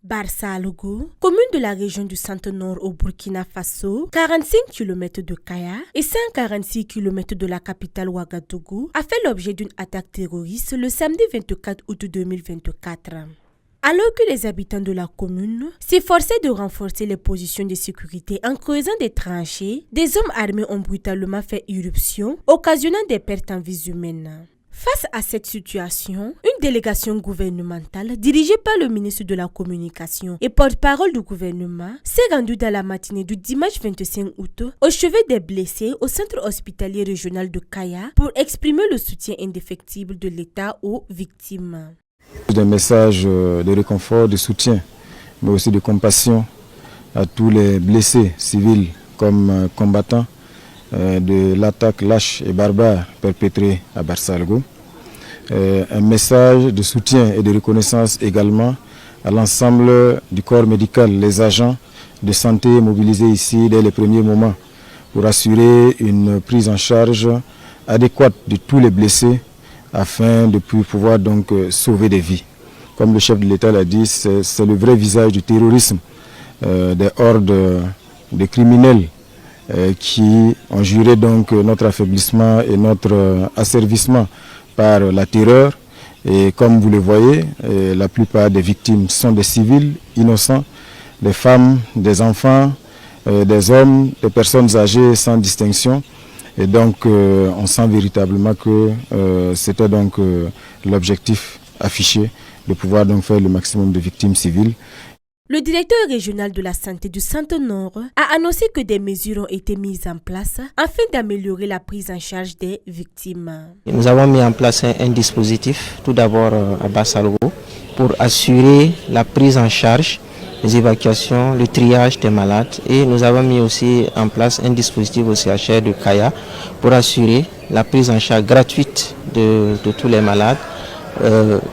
Barsalogo, commune de la région du Centre-Nord au Burkina Faso, 45 km de Kaya et 146 km de la capitale Ouagadougou, a fait l'objet d'une attaque terroriste le samedi 24 août 2024. Alors que les habitants de la commune s'efforçaient de renforcer les positions de sécurité en creusant des tranchées, des hommes armés ont brutalement fait irruption, occasionnant des pertes en vies humaines. Face à cette situation, une délégation gouvernementale dirigée par le ministre de la Communication et porte-parole du gouvernement s'est rendue dans la matinée du dimanche 25 août au chevet des blessés au centre hospitalier régional de Kaya pour exprimer le soutien indéfectible de l'État aux victimes. Des messages de réconfort, de soutien, mais aussi de compassion à tous les blessés civils comme combattants de l'attaque lâche et barbare perpétrée à Barsalogo. Un message de soutien et de reconnaissance également à l'ensemble du corps médical, les agents de santé mobilisés ici dès les premiers moments pour assurer une prise en charge adéquate de tous les blessés afin de pouvoir donc sauver des vies. Comme le chef de l'État l'a dit, c'est le vrai visage du terrorisme, des hordes de criminels qui ont juré donc notre affaiblissement et notre asservissement par la terreur. Et comme vous le voyez, la plupart des victimes sont des civils innocents, des femmes, des enfants, des hommes, des personnes âgées sans distinction. Et donc on sent véritablement que c'était donc l'objectif affiché de pouvoir donc faire le maximum de victimes civiles. Le directeur régional de la santé du Centre-Nord a annoncé que des mesures ont été mises en place afin d'améliorer la prise en charge des victimes. Nous avons mis en place un dispositif, tout d'abord à Barsalogo, pour assurer la prise en charge, les évacuations, le triage des malades. Et nous avons mis aussi en place un dispositif au CHR de Kaya pour assurer la prise en charge gratuite de tous les malades,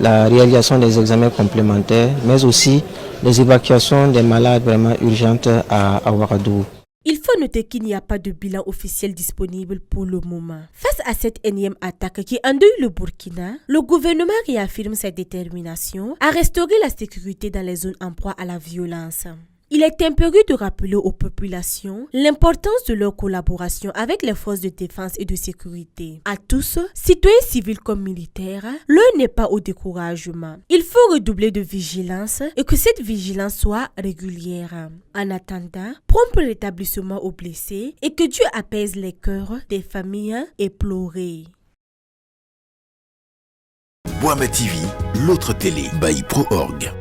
la réalisation des examens complémentaires, mais aussi les évacuations des malades vraiment urgentes à Ouagadougou. Il faut noter qu'il n'y a pas de bilan officiel disponible pour le moment. Face à cette énième attaque qui endeuille le Burkina, le gouvernement réaffirme sa détermination à restaurer la sécurité dans les zones en proie à la violence. Il est impérieux de rappeler aux populations l'importance de leur collaboration avec les forces de défense et de sécurité. À tous, citoyens civils comme militaires, l'heure n'est pas au découragement. Il faut redoubler de vigilance et que cette vigilance soit régulière. En attendant, prompt rétablissement aux blessés et que Dieu apaise les cœurs des familles éplorées. Boama TV, l'autre télé, by Pro Org.